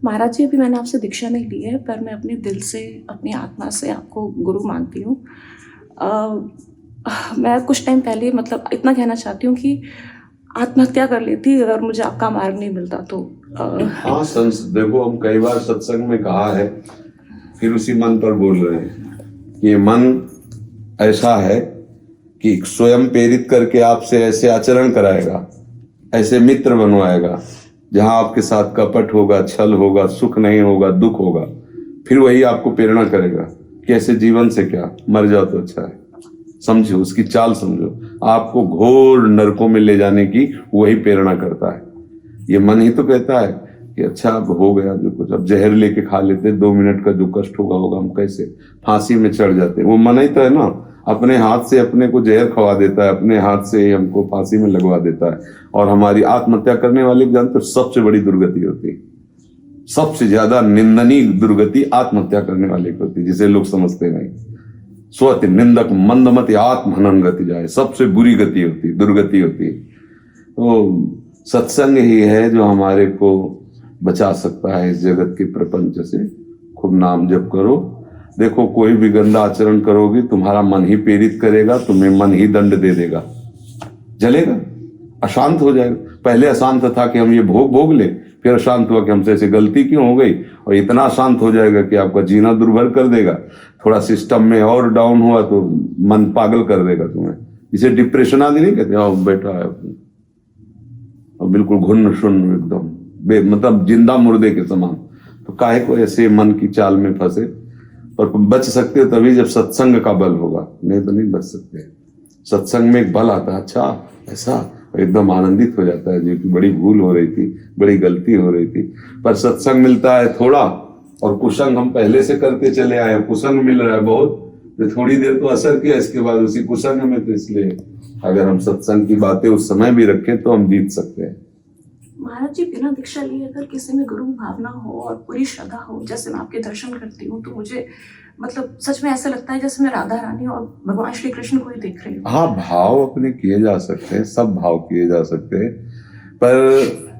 महाराज जी, अभी मैंने आपसे दीक्षा नहीं ली है, पर मैं अपने दिल से, अपनी आत्मा से आपको गुरु मानती हूँ। मैं कुछ टाइम पहले मतलब इतना कहना चाहती हूँ कि आत्महत्या कर लेती अगर मुझे आपका मार्ग नहीं मिलता तो। हाँ देखो, हम कई बार सत्संग में कहा है, फिर उसी मन पर बोल रहे हैं कि ये मन ऐसा है कि स्वयं प्रेरित करके आपसे ऐसे आचरण कराएगा, ऐसे मित्र बनवाएगा जहां आपके साथ कपट होगा, छल होगा, सुख नहीं होगा, दुख होगा। फिर वही आपको प्रेरणा करेगा कि ऐसे जीवन से क्या, मर जाओ तो अच्छा है। समझो, उसकी चाल समझो। आपको घोर नरकों में ले जाने की वही प्रेरणा करता है। ये मन ही तो कहता है कि अच्छा अब हो गया जो कुछ, अब जहर लेके खा लेते, 2 मिनट का जो कष्ट होगा हम कैसे फांसी में चढ़ जाते। वो मन ही तो है ना, अपने हाथ से अपने को जहर खवा देता है, अपने हाथ से हमको फांसी में लगवा देता है। और हमारी आत्महत्या करने वाले जानते हो सबसे बड़ी दुर्गति होती है, सबसे ज्यादा निंदनीय दुर्गति आत्महत्या करने वाले की होती है, जिसे लोग समझते नहीं। स्वति निंदक मंदमति आत्महनन गति जाए, सबसे बुरी गति होती है, दुर्गति होती है। तो सत्संग ही है जो हमारे को बचा सकता है इस जगत के प्रपंच से। खूब नाम जप करो। देखो, कोई भी गंदा आचरण करोगे तुम्हारा मन ही प्रेरित करेगा, तुम्हें मन ही दंड दे देगा, जलेगा, अशांत हो जाएगा। पहले अशांत था कि हम ये भोग ले, फिर अशांत हुआ कि हमसे ऐसे गलती क्यों हो गई, और इतना अशांत हो जाएगा कि आपका जीना दुर्भर कर देगा। थोड़ा सिस्टम में और डाउन हुआ तो मन पागल कर देगा तुम्हें, जिसे डिप्रेशन आदि नहीं कहते। आओ बैठा है और बिल्कुल घुन्न शून्य एकदम मतलब जिंदा मुर्दे के समान। तो काहे को ऐसे मन की चाल में फंसे। पर बच सकते हो तभी जब सत्संग का बल होगा, नहीं तो नहीं बच सकते। सत्संग में एक बल आता है, अच्छा ऐसा, एकदम आनंदित हो जाता है जी कि बड़ी भूल हो रही थी, बड़ी गलती हो रही थी। पर सत्संग मिलता है थोड़ा, और कुसंग हम पहले से करते चले आए, कुसंग मिल रहा है बहुत, तो थोड़ी देर तो असर किया, इसके बाद उसी कुसंग में। तो इसलिए अगर हम सत्संग की बातें उस समय भी रखें तो हम जीत सकते हैं। महाराज जी, बिना दीक्षा लिए अगर किसी में गुरु भावना हो और पूरी श्रद्धा हो, जैसे मैं आपके दर्शन करती हूँ, तो मुझे मतलब सच में ऐसा लगता है जैसे मैं राधा रानी और भगवान श्री कृष्ण को ही देख रही हूँ। हाँ, भाव अपने किए जा सकते हैं, सब भाव किए जा सकते हैं। पर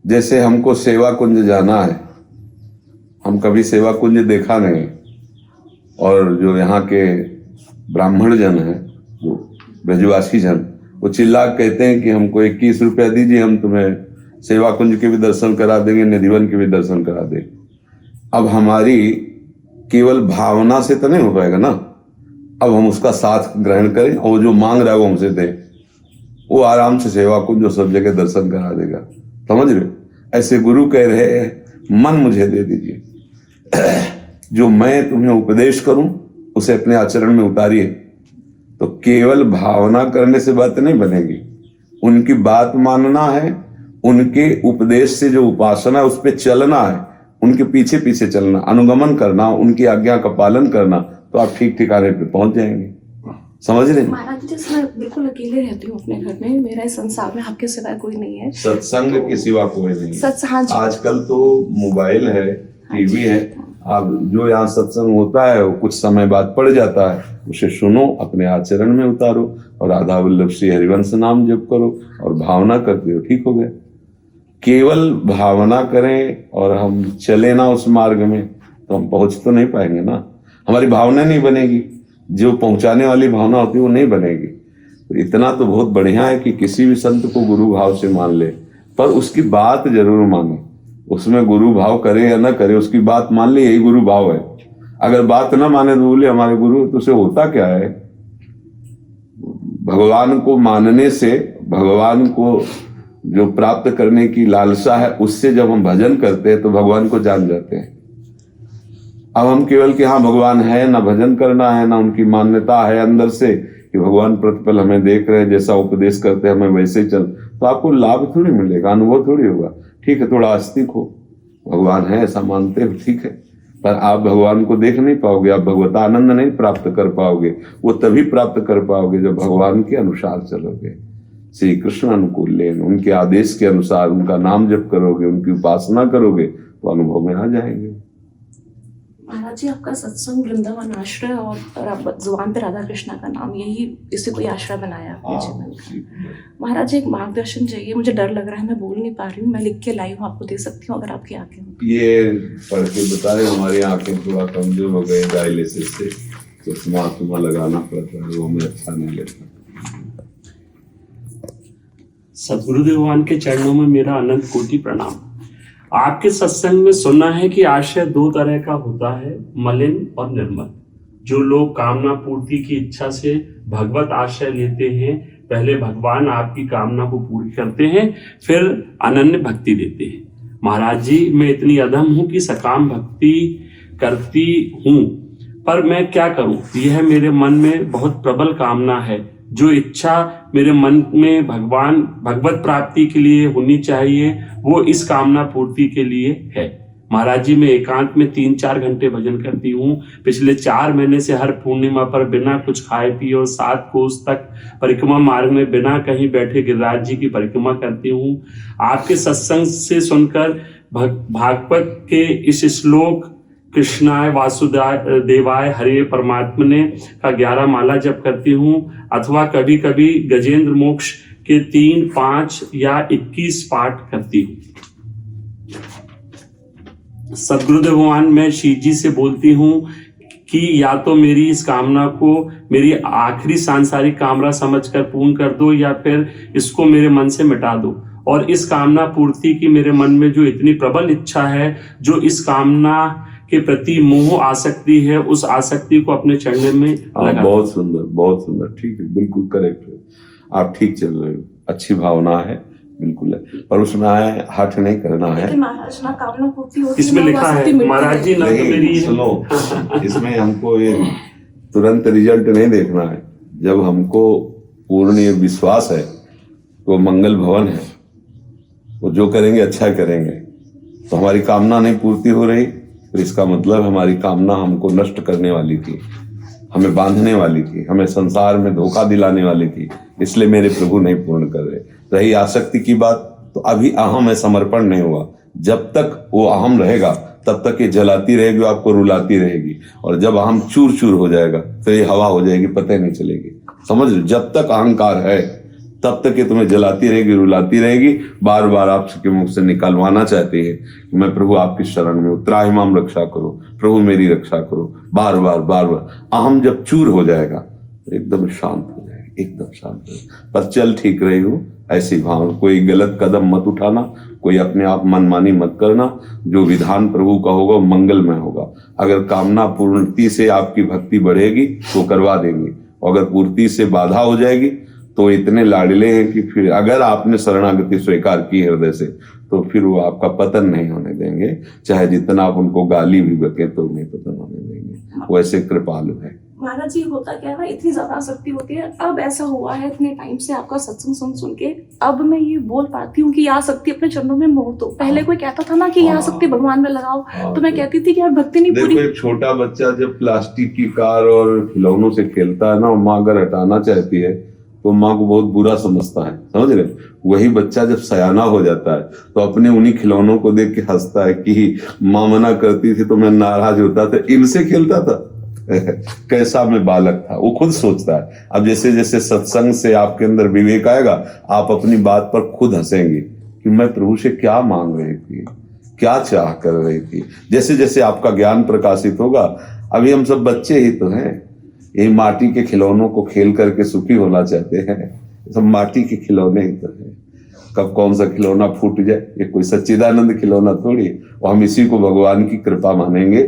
जैसे हमको सेवा कुंज जाना है, हम कभी सेवा कुंज देखा नहीं, और जो यहाँ के ब्राह्मण जन हैं, जो ब्रजवासी जन, वो चिल्ला कहते हैं कि हमको 21 रुपया दीजिए, हम तुम्हें सेवा कुंज के भी दर्शन करा देंगे, निधिवन के भी दर्शन करा देंगे। अब हमारी केवल भावना से तो नहीं हो पाएगा ना। अब हम उसका साथ ग्रहण करें और जो मांग रहा है वो हमसे दे, वो आराम से सेवा कुंज जो सब जगह दर्शन करा देगा। समझ रहे? ऐसे गुरु कह रहे हैं मन मुझे दे दीजिए, जो मैं तुम्हें उपदेश करूं उसे अपने आचरण में उतारिए। तो केवल भावना करने से बात नहीं बनेगी, उनकी बात मानना है, उनके उपदेश से जो उपासना है उस पर चलना है, उनके पीछे पीछे चलना, अनुगमन करना, उनकी आज्ञा का पालन करना, तो आप ठीक ठिकाने पे पहुंच जाएंगे। समझ रहे? महाराज जी, मैं बिल्कुल अकेले रहती हूँ अपने घर में, मेरा इस संसार में आपके सिवाय कोई नहीं है। सत्संग के सिवा कोई नहीं। हाँ जी। आजकल तो मोबाइल है, टीवी है, आप जो यहाँ सत्संग होता है वो कुछ समय बाद पड़ जाता है, उसे सुनो, अपने आचरण में उतारो, और राधा वल्लभ श्री हरिवंश नाम जप करो और भावना करते हो, ठीक हो गया। केवल भावना करें और हम चले ना उस मार्ग में तो हम पहुंच तो नहीं पाएंगे ना, हमारी भावना नहीं बनेगी, जो पहुंचाने वाली भावना होती है वो नहीं बनेगी। तो इतना तो बहुत बढ़िया है कि किसी भी संत को गुरु भाव से मान ले, पर उसकी बात जरूर माने। उसमें गुरु भाव करे या ना करे, उसकी बात मान ले, यही गुरु भाव है। अगर बात ना माने तो बोले हमारे गुरु, तो उसे होता क्या है? भगवान को मानने से, भगवान को जो प्राप्त करने की लालसा है, उससे जब हम भजन करते हैं तो भगवान को जान जाते हैं। अब हम केवल कि हाँ भगवान है, ना भजन करना है, ना उनकी मान्यता है अंदर से कि भगवान प्रतिपल हमें देख रहे हैं, जैसा उपदेश करते हैं हमें वैसे ही चल, तो आपको लाभ थोड़ी मिलेगा, अनुभव थोड़ी होगा। ठीक है, थोड़ा आस्तिक हो, भगवान है ऐसा मानते हो, ठीक है, पर आप भगवान को देख नहीं पाओगे, आप भगवत आनंद नहीं प्राप्त कर पाओगे। वो तभी प्राप्त कर पाओगे जब भगवान के अनुसार चलोगे, श्री कृष्ण अनुकूल लेन, उनके आदेश के अनुसार उनका नाम जप करोगे, उनकी उपासना करोगे, तो अनुभव में आ जाएंगे। महाराज जी, आपका सत्संग वृंदावन आश्रय और जुबान पे राधा कृष्णा का नाम, यही इसे कोई आश्रय बनाया आपने जीवन का। महाराज जी, एक मार्गदर्शन चाहिए, मुझे डर लग रहा है, मैं बोल नहीं पा रही हूँ, मैं लिख के लाई हूँ, आपको दे सकती हूँ अगर आपकी आंखें हो। ये पढ़ के बता रहे, हमारी आंखें थोड़ा कमजोर हो गई डायलिसिस से, तो चश्मा लगाना पड़ता है, वो हमें अच्छा नहीं लगता। सद्गुरुदेव भगवान के चरणों में मेरा अनंत कोटि प्रणाम। आपके सत्संग में सुना है कि आश्रय दो तरह का होता है, मलिन और निर्मल। जो लोग कामना पूर्ति की इच्छा से भगवत आश्रय लेते हैं, पहले भगवान आपकी कामना को पूरी करते हैं, फिर अनन्य भक्ति देते हैं। महाराज जी, मैं इतनी अधम हूं कि सकाम भक्ति करती हूं, पर मैं क्या करूं? यह मेरे मन में बहुत प्रबल कामना है। जो इच्छा मेरे मन में भगवत प्राप्ति के लिए होनी चाहिए, वो इस कामना पूर्ति के लिए है। महाराज जी, मैं एकांत में 3-4 घंटे भजन करती हूँ। पिछले 4 महीने से हर पूर्णिमा पर बिना कुछ खाए पिए और 7 कोस तक परिक्रमा मार्ग में बिना कहीं बैठे गिरिराज जी की परिक्रमा करती हूँ। आपके सत्संग से सुनकर भागवत के इस श्लोक कृष्णाय वासुदेवाय हरे परमात्मने का 11 माला जप करती हूँ, अथवा कभी कभी गजेंद्र मोक्ष के 3, 5 या 21 पाठ करती हूँ। सद्गुरुदेव भगवान, मैं शिव जी से बोलती हूँ कि या तो मेरी इस कामना को मेरी आखिरी सांसारिक कामना समझकर पूर्ण कर दो, या फिर इसको मेरे मन से मिटा दो। और इस कामना पूर्ति की मेरे मन में जो इतनी प्रबल इच्छा है, जो इस कामना के प्रति मोह आसक्ति है, उस आसक्ति को अपने चरणों में लगा। बहुत सुंदर, बहुत सुंदर, ठीक है, बिल्कुल करेक्ट है, आप ठीक चल रहे हो, अच्छी भावना है, बिल्कुल है, पर उसमें हठ नहीं करना है। महाराज ना कामना पूर्ति होती है, इसमें लिखा है महाराज जी, ना तो मेरी सुनो, इसमें हमको ये तुरंत रिजल्ट नहीं देखना है। जब हमको पूर्ण विश्वास है तो मंगल भवन है, वो जो करेंगे अच्छा करेंगे। तो हमारी कामना नहीं पूर्ति हो रही, तो इसका मतलब हमारी कामना हमको नष्ट करने वाली थी, हमें बांधने वाली थी, हमें संसार में धोखा दिलाने वाली थी, इसलिए मेरे प्रभु नहीं पूर्ण कर रहे। रही आसक्ति की बात, तो अभी अहम में समर्पण नहीं हुआ। जब तक वो अहम रहेगा तब तक ये जलाती रहेगी, आपको रुलाती रहेगी, और जब अहम चूर चूर हो जाएगा तो ये हवा हो जाएगी, पता ही नहीं चलेगी। समझ लो, जब तक अहंकार है तब तक ये तुम्हें जलाती रहेगी, रुलाती रहेगी, बार बार आपके मुख से निकालवाना चाहती है कि मैं प्रभु आपकी शरण में, त्राहिमाम रक्षा करो, प्रभु मेरी रक्षा करो, बार बार बार बार। अहम जब चूर हो जाएगा तो एकदम शांत हो जाएगा, एकदम शांत हो जाएगा। बस चल ठीक रही हो, ऐसी भावना, कोई गलत कदम मत उठाना, कोई अपने आप मनमानी मत करना। जो विधान प्रभु का होगा वो मंगलमय होगा। अगर कामना पूर्ति से आपकी भक्ति बढ़ेगी तो करवा देंगे, अगर पूर्ति से बाधा हो जाएगी तो इतने लाडले हैं कि फिर अगर आपने शरणागति स्वीकार की हृदय से तो फिर वो आपका पतन नहीं होने देंगे। चाहे जितना आप उनको गाली भी बके तो नहीं पतन होने देंगे, वो ऐसे कृपालु है। महाराज जी, होता क्या है ना, इतनी ज्यादा आसक्ति होती है। अब ऐसा हुआ है इतने टाइम से आपका सत्संग सुन के, अब मैं ये बोल पाती हूँ कि ये आसक्ति अपने चरणों में मोड़ दो। पहले कोई कहता था ना कि ये आसक्ति भगवान में लगाओ, तो मैं कहती थी कि यार भक्ति नहीं पूरी। देखो, एक छोटा बच्चा जब प्लास्टिक की कार और खिलौनों से खेलता है ना, माँ अगर हटाना चाहती है तो माँ को बहुत बुरा समझता है, समझ रहे। वही बच्चा जब सयाना हो जाता है तो अपने उन्हीं खिलौनों को देख के हंसता है कि माँ मना करती थी तो मैं नाराज होता था, इनसे खेलता था। कैसा मैं बालक था, वो खुद सोचता है। अब जैसे जैसे सत्संग से आपके अंदर विवेक आएगा, आप अपनी बात पर खुद हंसेंगे कि मैं प्रभु से क्या मांग रही थी, क्या चाह कर रही थी। जैसे जैसे आपका ज्ञान प्रकाशित होगा, अभी हम सब बच्चे ही तो हैं, ये माटी के खिलौनों को खेल करके सुखी होना चाहते हैं। सब माटी के खिलौने ही तो है, कब कौन सा खिलौना फूट जाए, ये कोई सच्चिदानंद खिलौना थोड़ी। और हम इसी को भगवान की कृपा मानेंगे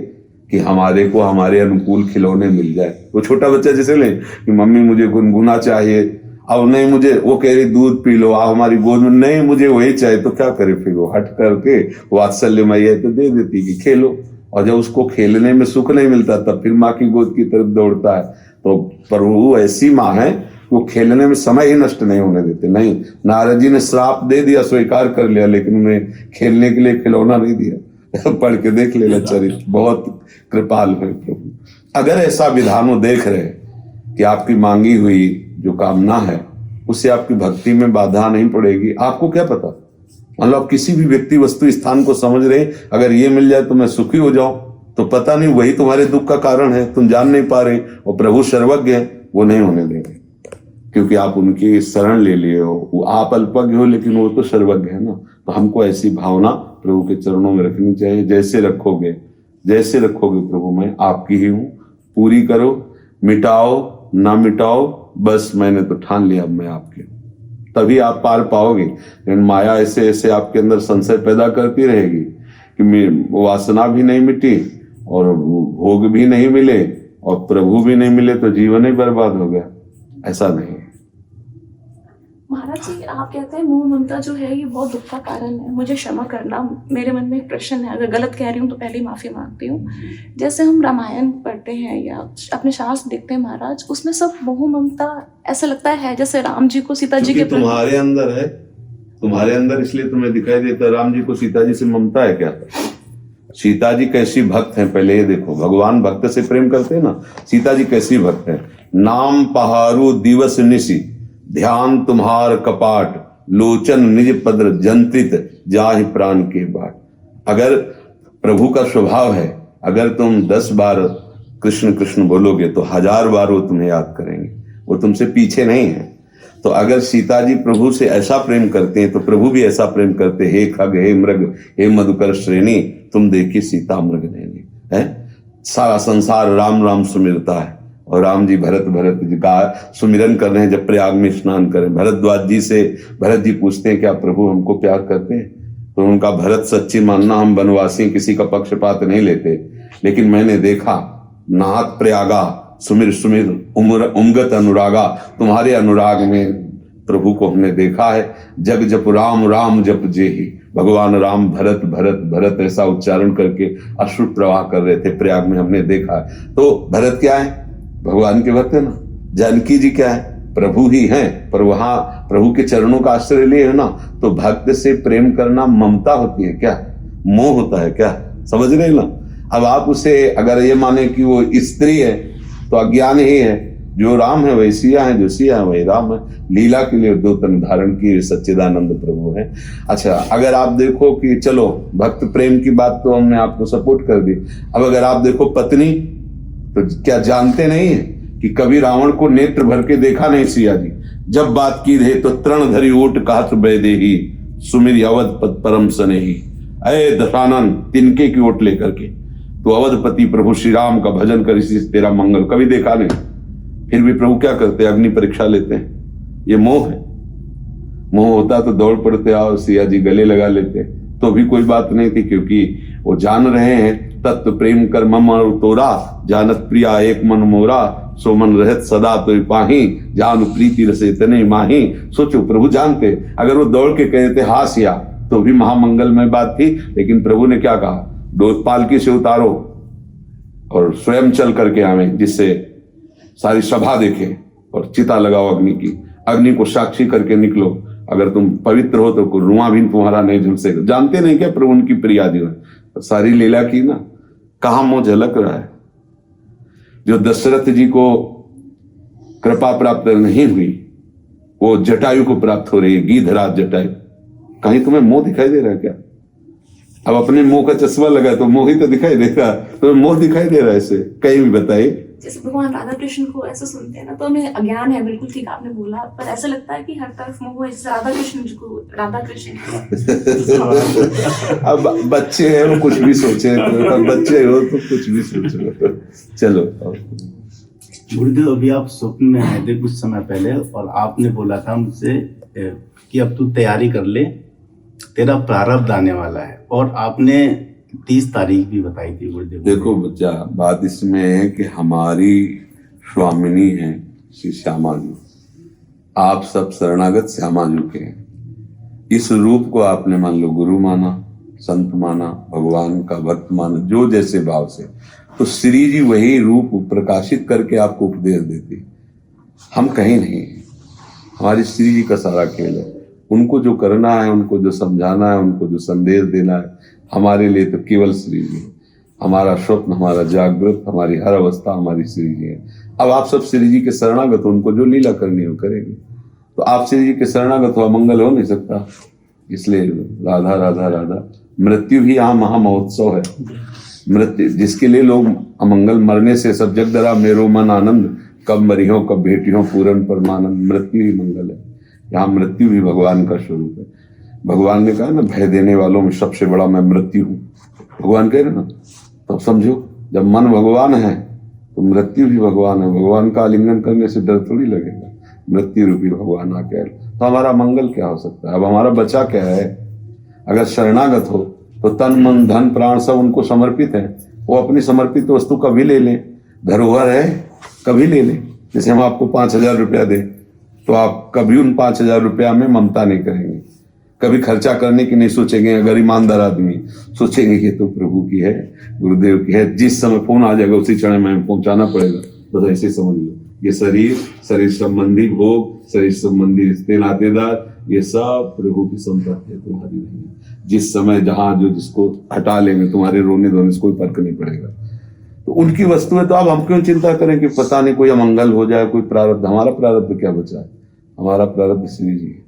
कि हमारे को हमारे अनुकूल खिलौने मिल जाए। वो छोटा बच्चा जैसे ले कि मम्मी मुझे गुनगुना चाहिए, अब नहीं मुझे, वो कह रही दूध पी लो, आप हमारी गोद में, नहीं मुझे वही चाहिए, तो क्या करे फिर वो हट करके वात्सल्यमयी है तो दे देती कि खेलो। और जब उसको खेलने में सुख नहीं मिलता तब फिर माँ की गोद की तरफ दौड़ता है। तो प्रभु ऐसी माँ है वो खेलने में समय ही नष्ट नहीं होने देते। नहीं, नारद जी ने श्राप दे दिया, स्वीकार कर लिया, लेकिन उन्हें खेलने के लिए खिलौना नहीं दिया। पढ़ के देख लेना चरित्र, बहुत कृपाल है प्रभु। अगर ऐसा विधान वो देख रहे कि आपकी मांगी हुई जो कामना है उससे आपकी भक्ति में बाधा नहीं पड़ेगी, आपको क्या पता। मतलब किसी भी व्यक्ति वस्तु स्थान को समझ रहे, अगर ये मिल जाए तो मैं सुखी हो जाऊं, तो पता नहीं वही तुम्हारे दुख का कारण है, तुम जान नहीं पा रहे, और प्रभु सर्वज्ञ है, वो नहीं होने देंगे, क्योंकि आप उनकी शरण ले लिए हो। वो आप अल्पज्ञ हो लेकिन वो तो सर्वज्ञ है ना। तो हमको ऐसी भावना प्रभु के चरणों में रखनी चाहिए, जैसे रखोगे प्रभु मैं आपकी ही हूँ, पूरी करो, मिटाओ ना मिटाओ, बस मैंने तो ठान लिया अब मैं आपकी हूँ, तभी आप पार पाओगे। लेकिन माया ऐसे ऐसे आपके अंदर संशय पैदा करती रहेगी कि वासना भी नहीं मिटी और भोग भी नहीं मिले और प्रभु भी नहीं मिले तो जीवन ही बर्बाद हो गया। ऐसा नहीं। महाराज जी, आप कहते हैं मोह ममता जो है ये बहुत दुख का कारण है, मुझे क्षमा करना, मेरे मन में एक प्रश्न है, अगर गलत कह रही हूँ तो पहले ही माफी मांगती हूँ। जैसे हम रामायण पढ़ते हैं या अपने शास्त्र देखते हैं महाराज, उसमें सब मोह ममता ऐसा लगता है जैसे राम जी को सीता जी के प्रति तुम्हारे अंदर है, तुम्हारे अंदर, इसलिए तुम्हें दिखाई देता। राम जी को सीता जी से ममता है क्या? सीता जी कैसी भक्त हैं पहले ये देखो। भगवान भक्त से प्रेम करते हैं ना, सीता जी कैसी भक्त है। नाम पहारू दिवस निशि, ध्यान तुम्हार कपाट, लोचन निज पद्र जंत्रित जाहि प्राण के बाट। अगर प्रभु का स्वभाव है, अगर तुम 10 बार कृष्ण कृष्ण बोलोगे तो 1000 बार वो तुम्हें याद करेंगे, वो तुमसे पीछे नहीं है। तो अगर सीता जी प्रभु से ऐसा प्रेम करते हैं तो प्रभु भी ऐसा प्रेम करते। हे खग, हे मृग, हे मधुकर श्रेणी, तुम देखिए सीता मृग नैनी है। सारा संसार राम राम सुमिरता है और राम जी भरत जी का सुमिरन कर रहे हैं। जब प्रयाग में स्नान करें, भरद्वाज जी से भरत जी पूछते हैं क्या प्रभु हमको प्यार करते हैं? तो उनका भरत सच्ची मानना, हम वनवासी किसी का पक्षपात नहीं लेते, लेकिन मैंने देखा नाथ प्रयागा सुमिर सुमिर उमगत अनुरागा, तुम्हारे अनुराग में प्रभु को हमने देखा है। जग जप राम राम जप जेहि, भगवान राम भरत भरत भरत ऐसा उच्चारण करके अश्रु प्रवाह कर रहे थे प्रयाग में, हमने देखा है। तो भरत क्या है? भगवान के भक्त है ना। जानकी जी क्या है? प्रभु ही हैं, पर वहां प्रभु के चरणों का आश्रय लिए है ना। तो भक्त से प्रेम करना ममता होती है क्या? मोह होता है क्या? समझ रहे ना। अब आप उसे अगर ये माने कि वो स्त्री है तो अज्ञान ही है। जो राम है वही सिया है, जो सिया है वही राम है। लीला के लिए 2 तन धारण किए सच्चिदानंद प्रभु है। अच्छा, अगर आप देखो कि चलो भक्त प्रेम की बात तो हमने आपको सपोर्ट कर दी। अब अगर आप देखो पत्नी, तो क्या जानते नहीं है कि कभी रावण को नेत्र भर के देखा नहीं सिया जी। जब बात की रहे तो तृण धरी ओट कहत बैदेही, सुमिर अवध पद परम सनेही। अय दशानन, तिनके की ओट लेकर के तो अवधपति प्रभु श्री राम का भजन कर इसी तेरा मंगल, कभी देखा नहीं। फिर भी प्रभु क्या करते? अग्नि परीक्षा लेते हैं। ये मोह है। मोह होता तो दौड़ पड़ते और सिया जी गले लगा लेते, तो भी कोई बात नहीं थी, क्योंकि वो जान रहे हैं तत्व प्रेम कर मम तोरा, जानत प्रिया एक मन मोरा, सो मन रहत सदा तो पाही, जान प्रीति रसे इतने माही। सोचो, प्रभु जानते, अगर वो दौड़ के कहते हाँ सिया तो भी महामंगलमय बात थी, लेकिन प्रभु ने क्या कहा? पालकी से उतारो और स्वयं चल करके आवे, जिससे सारी सभा देखे, और चिता लगाओ अग्नि की, अग्नि को साक्षी करके निकलो। अगर तुम पवित्र हो तो रुआ भी तुम्हारा नहीं झुलसेगा। जानते नहीं क्या प्रभु उनकी प्रिया जो है? तो सारी लीला की ना, कहां मोह झलक रहा है। जो दशरथ जी को कृपा प्राप्त नहीं हुई, वो जटायु को प्राप्त हो रही है, गीधराज जटायु। कहीं तुम्हें मोह दिखाई दे रहा है क्या? अब अपने मुंह का चश्मा लगा तो मोह ही तो दिखाई देगा, तो मोह दिखाई दे रहा है ऐसे? कहीं भी बताइए। जैसे भगवान राधा कृष्ण को ऐसे सुनते हैं ना तो हमें अज्ञान है, बिल्कुल ठीक आपने बोला, पर ऐसा लगता है कि हर तरफ मोह है। जैसे राधा कृष्ण जी को, राधा कृष्ण अब बच्चे हैं, वो कुछ भी सोचे, तो बच्चे हो तो कुछ भी सोचो। चलो गुरुदेव, अभी आप स्वप्न में आए थे कुछ समय पहले और आपने बोला था मुझसे कि अब तू तैयारी कर ले, तेरा प्रारब्ध आने वाला है, और आपने 30 तारीख भी बताई थी गुरुदेव। देखो बच्चा, बात इसमें है कि हमारी स्वामिनी है श्री श्यामा जी। आप सब शरणागत श्यामा जी के हैं। इस रूप को आपने मान लो गुरु माना, संत माना, भगवान का भक्त माना, जो जैसे भाव से, तो श्री जी वही रूप प्रकाशित करके आपको उपदेश देती। हम कहीं नहीं, हमारी श्री जी का सारा खेल है। उनको जो करना है, उनको जो समझाना है, उनको जो संदेश देना है, हमारे लिए तो केवल श्री जी। हमारा स्वप्न, हमारा जागृत, हमारी हर अवस्था हमारी श्री जी है। अब आप सब श्री जी के शरणागत हो, उनको जो लीला करनी हो करेंगे। तो आप श्री जी के शरणागत हो, मंगल हो नहीं सकता। इसलिए राधा राधा राधा, मृत्यु भी यहाँ महामहोत्सव है। मृत्यु जिसके लिए लोग अमंगल मरने से सब जग डरा मेरो मन आनंद, कब मरियो कब भेटियो पूरन परमानंद। मृत्यु ही मंगल है, यहाँ मृत्यु भी भगवान का स्वरूप है। भगवान ने कहा ना, भय देने वालों में सबसे बड़ा मैं मृत्यु हूँ, भगवान कह रहे ना। तो समझो, जब मन भगवान है तो मृत्यु भी भगवान है। भगवान का आलिंगन करने से डर थोड़ी लगेगा, मृत्यु रूपी भगवान आके। तो हमारा मंगल क्या हो सकता है? अब हमारा बचा क्या है? अगर शरणागत हो तो तन मन धन प्राण सब उनको समर्पित है, वो अपनी समर्पित वस्तु कभी ले लें। धरोहर है, कभी ले लें। जैसे हम आपको 5,000 रुपया दें तो आप कभी उन 5,000 रुपया में ममता नहीं करेंगे, कभी खर्चा करने की नहीं सोचेंगे। अगर ईमानदार आदमी सोचेंगे कि तो प्रभु की है, गुरुदेव की है, जिस समय फोन आ जाएगा उसी क्षण में पहुंचाना पड़ेगा। बस ऐसे समझ लो, ये शरीर संबंधी भोग, शरीर संबंधी रिश्ते नातेदार, ये सब प्रभु की संपत्ति है, तुम्हारी नहीं है। जिस समय जहां जो जिसको हटा लेंगे, तुम्हारे रोने धोने से कोई फर्क नहीं पड़ेगा। तो उनकी वस्तु है, तो अब हम क्यों चिंता करें कि पता नहीं कोई अमंगल हो जाए, कोई प्रारब्ध। हमारा प्रारब्ध क्या बचा है? हमारा प्रारब्ध श्री जी है,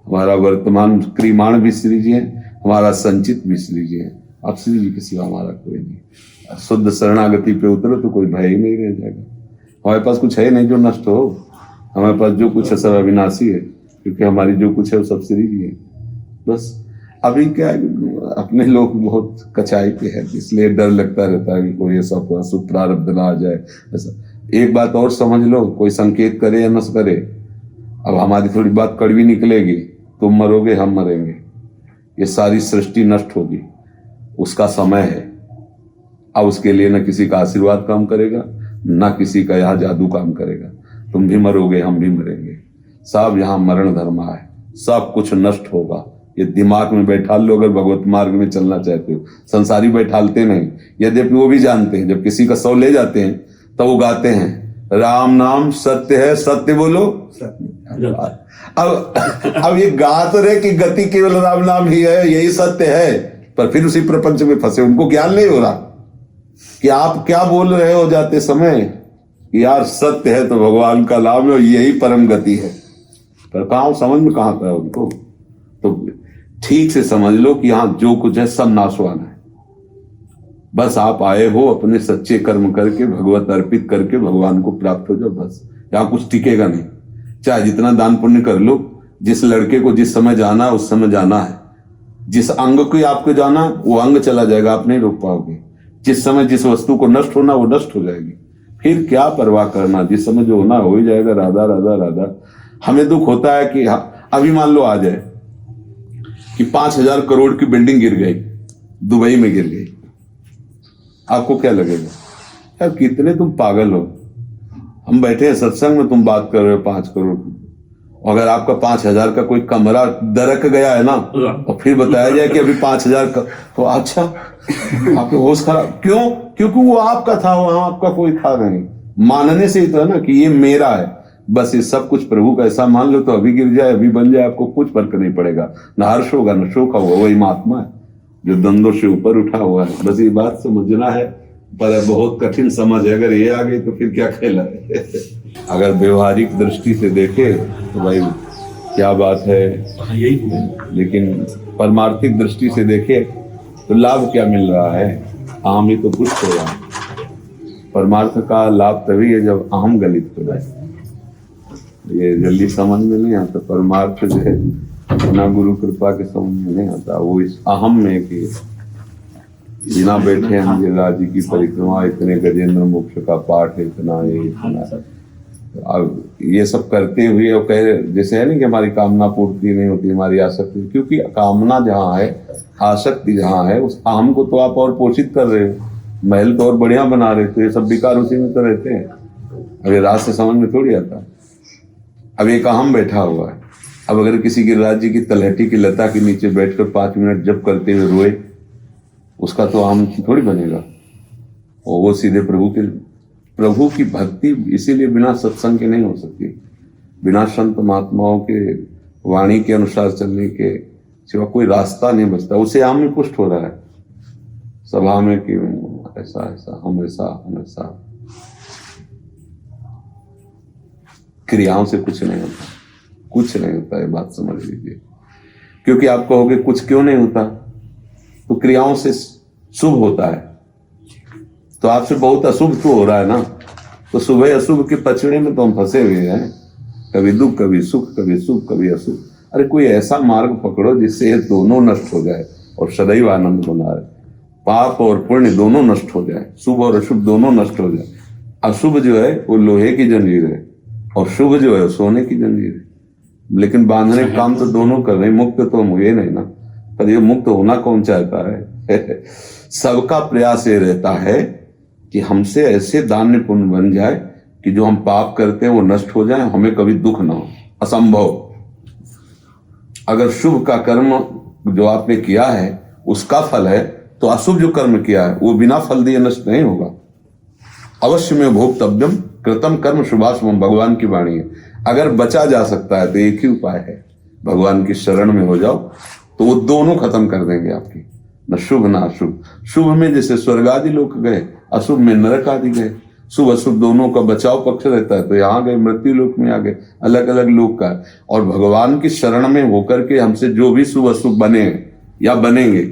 हमारा वर्तमान क्रियमाण भी श्री जी है, हमारा संचित भी श्री जी है। अब श्री जी के सिवा हमारा कोई नहीं। शुद्ध शरणागति पे उतरो तो कोई भय ही नहीं रह जाएगा। हमारे पास कुछ है नहीं जो नष्ट हो, हमारे पास जो कुछ है सब अविनाशी है, क्योंकि हमारी जो कुछ है वो सब श्री जी है। बस अभी क्या है, अपने लोग बहुत कचाई पे है, इसलिए डर लगता रहता है कि कोई ऐसा शुभ प्रारब्ध ना आ जाए। ऐसा एक बात और समझ लो, कोई संकेत करे या न करे, अब हमारी थोड़ी बात कड़वी निकलेगी, तुम मरोगे हम मरेंगे, ये सारी सृष्टि नष्ट होगी, उसका समय है। अब उसके लिए न किसी का आशीर्वाद काम करेगा, न किसी का यहाँ जादू काम करेगा। तुम भी मरोगे, हम भी मरेंगे, सब यहाँ मरण धर्म है, सब कुछ नष्ट होगा। ये दिमाग में बैठा लो अगर भगवत मार्ग में चलना चाहते हो। संसारी बैठालते नहीं, यद्यपि वो भी जानते हैं, जब किसी का सौ ले जाते हैं तो वो गाते हैं राम नाम सत्य है, सत्य बोलो। अब ये गा तो रहे कि गति केवल राम नाम ही है, यही सत्य है, पर फिर उसी प्रपंच में फंसे, उनको ज्ञान नहीं हो रहा कि आप क्या बोल रहे हो जाते समय, यार सत्य है तो भगवान का नाम है और यही परम गति है। पर कहाँ समझ में कहाँ पाया उनको? तो ठीक से समझ लो कि यहाँ जो कुछ है सब नाशवान है। बस आप आए हो अपने सच्चे कर्म करके, भगवत अर्पित करके भगवान को प्राप्त हो जाओ। बस यहाँ कुछ टिकेगा नहीं, चाहे जितना दान पुण्य कर लो। जिस लड़के को जिस समय जाना है उस समय जाना है, जिस अंग को आपको जाना वो अंग चला जाएगा, आप नहीं रोक पाओगे। जिस समय जिस वस्तु को नष्ट होना वो नष्ट हो जाएगी, फिर क्या परवाह करना, जिस समय जो होना हो ही जाएगा। राधा राधा राधा। हमें दुख होता है कि अभी मान लो आ जाए कि 5,000 करोड़ की बिल्डिंग गिर गई, दुबई में गिर गई, आपको क्या लगेगा? यार कितने तुम पागल हो, हम बैठे हैं सत्संग में, तुम बात कर रहे हो 5 करोड़ की। अगर आपका 5,000 का कोई कमरा दरक गया है ना, और फिर बताया जाए कि अभी 5,000 का, तो अच्छा आपके होश खराब क्यों? क्योंकि वो आपका था, वहां आपका कोई था नहीं। मानने से ही तो है ना कि ये मेरा है। बस ये सब कुछ प्रभु का ऐसा मान लो तो अभी गिर जाए अभी बन जाए, आपको कुछ फर्क नहीं पड़ेगा। न हर्ष होगा न शोक होगा। वही महात्मा है जो द्वंद्वों से ऊपर उठा हुआ है। बस ये बात समझना है, पर बहुत कठिन समझ है। अगर ये आ गई तो फिर क्या खेला है। अगर व्यवहारिक दृष्टि से देखे तो भाई क्या बात है, लेकिन परमार्थिक दृष्टि से देखे तो लाभ क्या मिल रहा है? अहम ही तो कुछ हो रहा है। परमार्थ का लाभ तभी है जब अहम गलित हो जाए। ये जल्दी समझ में नहीं आता। परमार्थ जो है बिना गुरु कृपा के समझ में नहीं आता। वो इस अहम में कि बिना बैठे हम गिरिराज जी की परिक्रमा, इतने गजेंद्र मोक्ष का पाठ, इतना ये इतना, अब ये सब करते हुए और कह जैसे है नहीं कि हमारी कामना पूर्ति नहीं होती, हमारी आसक्ति, क्योंकि कामना जहाँ है, आसक्ति जहाँ है, उस अहम को तो आप और पोषित कर रहे हो, महल तो और बढ़िया बना रहे, तो ये सब विकार उसी में तो रहते हैं। अब ये रात से समझ में थोड़ी आता। अब एक अहम बैठा हुआ है। अब अगर किसी गिरिराज जी की तलहटी की लता के नीचे बैठकर 5 मिनट जप करते हुए रोए, उसका तो अहम थोड़ी बनेगा, और वो सीधे प्रभु की भक्ति इसीलिए बिना सत्संग के नहीं हो सकती। बिना संत महात्माओं के वाणी के अनुसार चलने के सिवा कोई रास्ता नहीं बचता। उसे अहम में पुष्ट हो रहा है सभा में कि ऐसा ऐसा हम ऐसा। क्रियाओं से कुछ नहीं होता, कुछ नहीं होता, ये बात समझ लीजिए। क्योंकि आप कहोगे कुछ क्यों नहीं होता, तो क्रियाओं से शुभ होता है। तो आपसे बहुत अशुभ तो हो रहा है ना, तो सुबह अशुभ के पचड़े में तो हम फंसे हुए हैं, कभी दुख कभी सुख, कभी सुख कभी अशुभ। अरे कोई ऐसा मार्ग पकड़ो जिससे ये दोनों नष्ट हो जाए और सदैव आनंद बना रहे, पाप और पुण्य दोनों नष्ट हो जाए, शुभ और अशुभ दोनों नष्ट हो जाए। अशुभ जो है वो लोहे की जंजीर है और शुभ जो है सोने की जंजीर है, लेकिन बांधने का काम तो दोनों कर रहे हैं। मुक्त तो हम हुए नहीं ना, पर ये मुक्त होना कौन चाहता है? सबका प्रयास ये रहता है कि हमसे ऐसे दान्य पुण्य बन जाए कि जो हम पाप करते हैं वो नष्ट हो जाए, हमें कभी दुख ना हो। असंभव। अगर शुभ का कर्म जो आपने किया है उसका फल है, तो अशुभ जो कर्म किया है वो बिना फल दिए नष्ट नहीं होगा। अवश्य में भोक्तव्यम कृतम कर्म शुभाशुभम, भगवान की वाणी है। अगर बचा जा सकता है तो एक ही उपाय है, भगवान की शरण में हो जाओ, तो वो दोनों खत्म कर देंगे आपकी, न शुभ न अशुभ। शुभ में जैसे स्वर्ग आदि लोक गए, अशुभ में नरक आदि गए। शुभ अशुभ दोनों का बचाव पक्ष रहता है, तो यहाँ गए मृत्यु लोक में आ गए, अलग अलग लोक का। और भगवान की शरण में होकर के हमसे जो भी शुभ अशुभ बने या बनेंगे,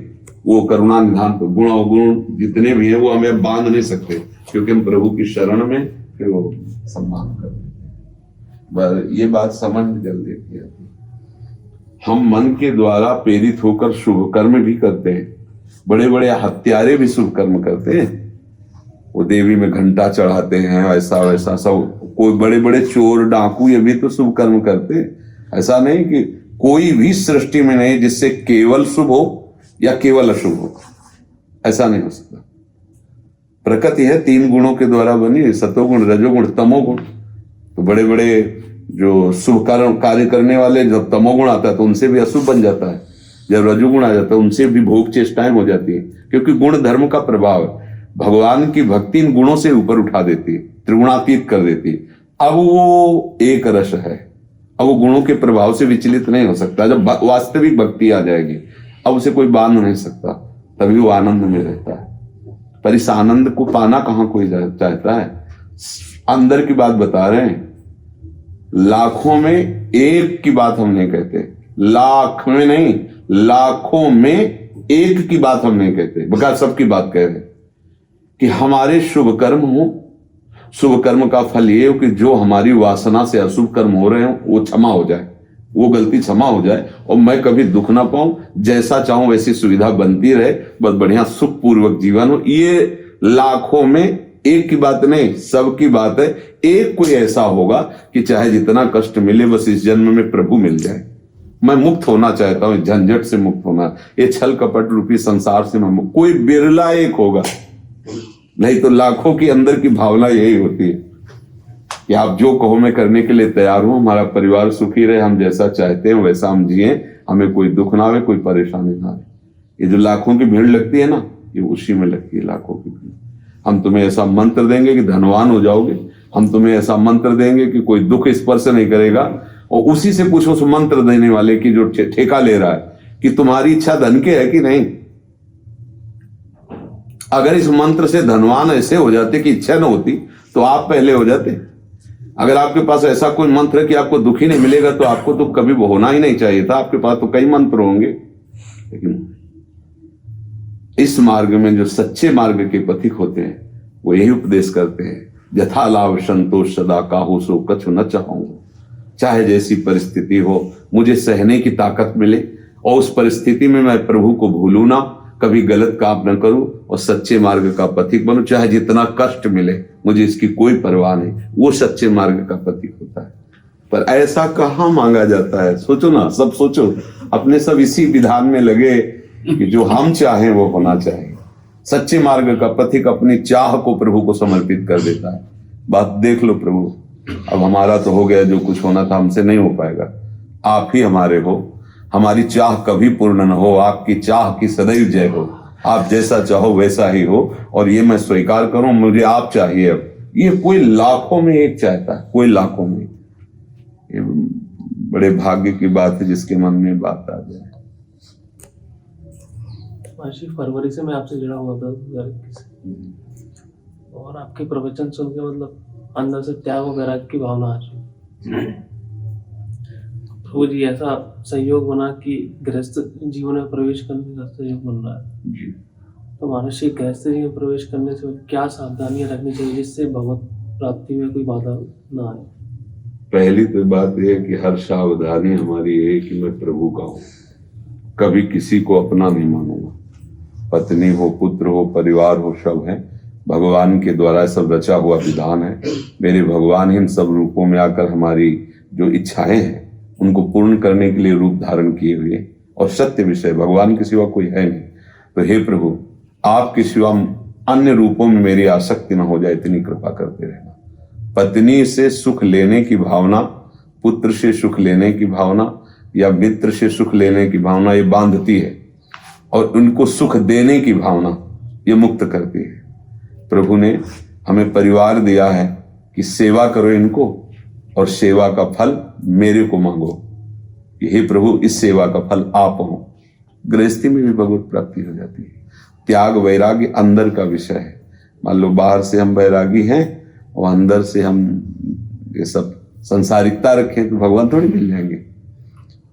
वो करुणा निधान पर गुण अवगुण जितने भी हैं वो हमें बांध नहीं सकते, क्योंकि हम प्रभु की शरण में फिर वो सम्मान करते। ये बात समझ में जल्दी है। हम मन के द्वारा प्रेरित होकर शुभ कर्म भी करते हैं, बड़े बड़े हत्यारे भी शुभ कर्म करते हैं, वो देवी में घंटा चढ़ाते हैं, ऐसा वैसा सब। कोई बड़े बड़े चोर डाकू ये भी तो शुभ कर्म करते हैं। ऐसा नहीं कि कोई भी सृष्टि में नहीं जिससे केवल शुभ हो या केवल अशुभ हो, ऐसा नहीं हो सकता। प्रकृति है 3 गुणों के द्वारा बनी, सतोगुण रजोगुण तमोगुण। तो बड़े बड़े जो शुभ कार्य करने वाले, जब तमोगुण आता है तो उनसे भी अशुभ बन जाता है, जब रजोगुण आ जाता है उनसे भी भोग चेष्टाएं हो जाती है, क्योंकि गुण धर्म का प्रभाव है। भगवान की भक्ति इन गुणों से ऊपर उठा देती है, त्रिगुणातीत कर देती है। अब वो एक रस है, अब वो गुणों के प्रभाव से विचलित नहीं हो सकता। जब वास्तविक भक्ति आ जाएगी, अब उसे कोई बांध नहीं सकता, तभी वो आनंद में रहता है। पर इस आनंद को पाना कहां कोई चाहता है? अंदर की बात बता रहे हैं, लाखों में एक की बात हम नहीं कहते, लाख में नहीं, लाखों में एक की बात हम नहीं कहते, बल्कि सबकी बात कह रहे कि हमारे शुभ कर्म हो। शुभ कर्म का फल ये हो कि जो हमारी वासना से अशुभ कर्म हो रहे हो वो क्षमा हो जाए, वो गलती क्षमा हो जाए, और मैं कभी दुख ना पाऊं, जैसा चाहूं वैसी सुविधा बनती रहे, बस बढ़िया सुख पूर्वक जीवन हो। ये लाखों में एक की बात नहीं, सबकी बात है। एक कोई ऐसा होगा कि चाहे जितना कष्ट मिले, बस इस जन्म में प्रभु मिल जाए। मैं मुक्त होना चाहता हूं, झंझट से मुक्त होना, ये छल कपट रूपी संसार से मैं मुक्त। कोई बिरला एक होगा, नहीं तो लाखों की अंदर की भावना यही होती है कि आप जो कहो मैं करने के लिए तैयार हूं, हमारा परिवार सुखी रहे, हम जैसा चाहते हैं वैसा हम जिए, हमें कोई दुख ना आवे, कोई परेशानी ना आवे। ये जो लाखों की भीड़ लगती है ना, ये उसी में लगती है, लाखों की भीड़। हम तुम्हें ऐसा मंत्र देंगे कि धनवान हो जाओगे, हम तुम्हें ऐसा मंत्र देंगे कि कोई दुख स्पर्श नहीं करेगा, और उसी से पूछो उस मंत्र देने वाले की जो ठेका ले रहा है कि तुम्हारी इच्छा धन के है कि नहीं। अगर इस मंत्र से धनवान ऐसे हो जाते कि इच्छा न होती, तो आप पहले हो जाते। अगर आपके पास ऐसा कोई मंत्र है कि आपको दुख ही नहीं मिलेगा, तो आपको तो कभी होना ही नहीं चाहिए था। आपके पास तो कई मंत्र होंगे, लेकिन इस मार्ग में जो सच्चे मार्ग के पथिक होते हैं वो यही उपदेश करते हैं, यथा लाभ संतोष सदा काहू सो कछु न चाहूंगा। चाहे जैसी परिस्थिति हो, मुझे सहने की ताकत मिले, और उस परिस्थिति में मैं प्रभु को भूलू ना, कभी गलत काम न करूं, और सच्चे मार्ग का पथिक बनूं। चाहे जितना कष्ट मिले, मुझे इसकी कोई परवाह नहीं, वो सच्चे मार्ग का पथिक होता है। पर ऐसा कहाँ मांगा जाता है? सोचो ना, सब सोचो, अपने सब इसी विधान में लगे कि जो हम चाहें वो होना चाहिए। सच्चे मार्ग का पथिक अपनी चाह को प्रभु को समर्पित कर देता है। बात देख लो प्रभु, अब हमारा तो हो गया, जो कुछ होना था हमसे नहीं हो पाएगा, आप ही हमारे हो। हमारी चाह कभी पूर्ण न हो, आपकी चाह की सदैव जय हो। आप जैसा चाहो वैसा ही हो, और ये मैं स्वीकार करूं, मुझे आप चाहिए। अब ये कोई लाखों में एक चाहता है, कोई लाखों में। ये बड़े भाग्य की बात है जिसके मन में बात आ जाए। मासी, फरवरी से मैं आपसे जुड़ा हुआ था 2021 से, और आपके प्रवचन सुन के मतलब अंदर से त्याग और वैराग्य की भावना आ रही। प्रभु जी ऐसा सहयोग बना कि गृहस्थ जीवन में प्रवेश करने का सहयोग बन रहा है। तो तो महर्षि गृहस्थ जी में प्रवेश करने से क्या सावधानियां रखनी चाहिए जिससे भगवत प्राप्ति में कोई बाधा ना आए? पहली तो बात यह है कि हर सावधानी हमारी है कि मैं प्रभु का हूं, कभी किसी को अपना नहीं मानूंगा। पत्नी हो, पुत्र हो, परिवार हो, सब है भगवान के द्वारा सब रचा हुआ विधान है। मेरे भगवान इन सब रूपों में आकर हमारी जो इच्छाएं हैं उनको पूर्ण करने के लिए रूप धारण किए हुए, और सत्य विषय भगवान के सिवा कोई है नहीं। तो हे प्रभु, आपके सिवा अन्य रूपों में मेरी आसक्ति न हो जाए, इतनी कृपा करते रहना। पत्नी से सुख लेने की भावना, पुत्र से सुख लेने की भावना या मित्र से सुख लेने की भावना ये बांधती है, और उनको सुख देने की भावना ये मुक्त करती है। प्रभु ने हमें परिवार दिया है कि सेवा करो इनको और सेवा का फल मेरे को मांगो। हे प्रभु, इस सेवा का फल आप हो। गृहस्थी में भी भगवत प्राप्ति हो जाती है। त्याग वैराग्य अंदर का विषय है। मान लो बाहर से हम वैरागी हैं और अंदर से हम ये सब संसारिकता रखें तो भगवान थोड़ी मिल जाएंगे।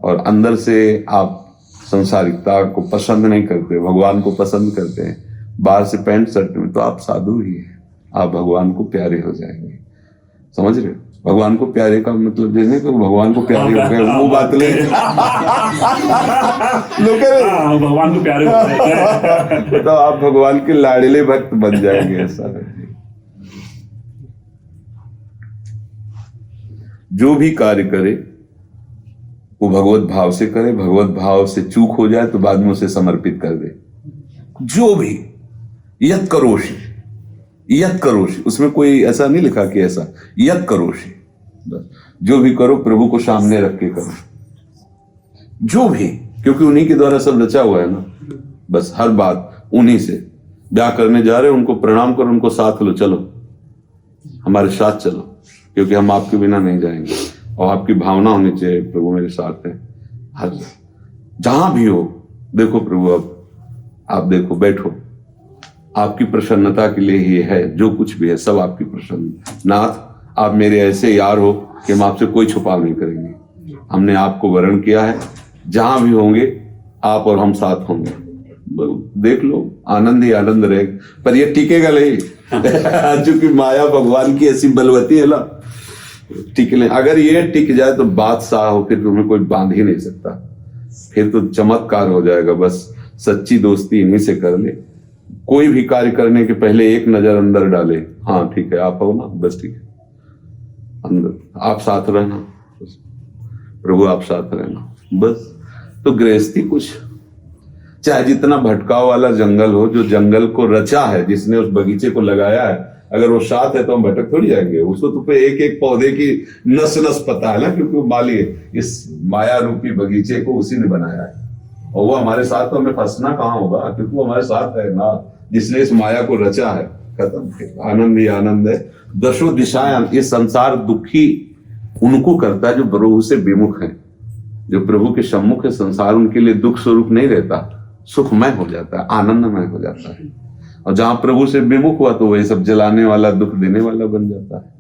और अंदर से आप संसारिकता को पसंद नहीं करते, भगवान को पसंद करते हैं, बाहर से पैंट शर्ट में, तो आप साधु ही हैं, आप भगवान को प्यारे हो जाएंगे। समझ रहे हो? भगवान को प्यारे का मतलब जैसे तो भगवान को प्यारे हो गए वो बात नहीं। भगवान को प्यारे हो गए तो आप भगवान के लाडले भक्त बन जाएंगे। ऐसा है। जो भी कार्य करे वो भगवत भाव से करे, भगवत भाव से चूक हो जाए तो बाद में उसे समर्पित कर दे। जो भी यत करोषि, यत करोषि, उसमें कोई ऐसा नहीं लिखा कि ऐसा, यत करोषि, जो भी करो प्रभु को सामने रख के करो। जो भी, क्योंकि उन्हीं के द्वारा सब रचा हुआ है ना। बस हर बात उन्हीं से। ब्याह करने जा रहे हो, उनको प्रणाम करो, उनको साथ लो, चलो हमारे साथ चलो, क्योंकि हम आपके बिना नहीं जाएंगे। और आपकी भावना होनी चाहिए प्रभु मेरे साथ है। हर जहां भी हो, देखो प्रभु अब आप देखो, बैठो, आपकी प्रसन्नता के लिए ही है। जो कुछ भी है सब आपकी प्रसन्न। नाथ, आप मेरे ऐसे यार हो कि हम आपसे कोई छुपाव नहीं करेंगे। हमने आपको वरण किया है, जहां भी होंगे आप और हम साथ होंगे। देख लो, आनंद ही आनंद रहेगा। पर ये टिकेगा नहीं क्योंकि माया भगवान की ऐसी बलवती है ना, टिक ले। अगर ये टिक जाए तो बादशाह हो, फिर तुम्हें कोई बांध ही नहीं सकता। फिर तो चमत्कार हो जाएगा। बस सच्ची दोस्ती इन्हीं से कर ले। कोई भी कार्य करने के पहले एक नजर अंदर डाले, हाँ ठीक है आप हो ना, बस ठीक है, अंदर आप साथ रहना, प्रभु आप साथ रहना, बस। तो गृहस्थी कुछ, चाहे जितना भटकाव वाला जंगल हो, जो जंगल को रचा है, जिसने उस बगीचे को लगाया है, अगर वो साथ है तो हम भटक थोड़ी जाएंगे। उसको तो एक एक पौधे की नस नस पता है ना, क्योंकि वो माली है। इस माया रूपी बगीचे को उसी ने बनाया है, और वो हमारे साथ, तो हमें फंसना कहाँ होगा, क्योंकि वो हमारे साथ है ना, जिसने इस माया को रचा है। खत्म। आनंद ही आनंद है। दशों दिशाएं, ये संसार दुखी उनको करता है जो प्रभु से विमुख है। जो प्रभु के सम्मुख है, संसार उनके लिए दुख स्वरूप नहीं रहता, सुखमय हो जाता है, आनंदमय हो जाता है। और जहां प्रभु से विमुख हुआ तो वही सब जलाने वाला, दुख देने वाला बन जाता है।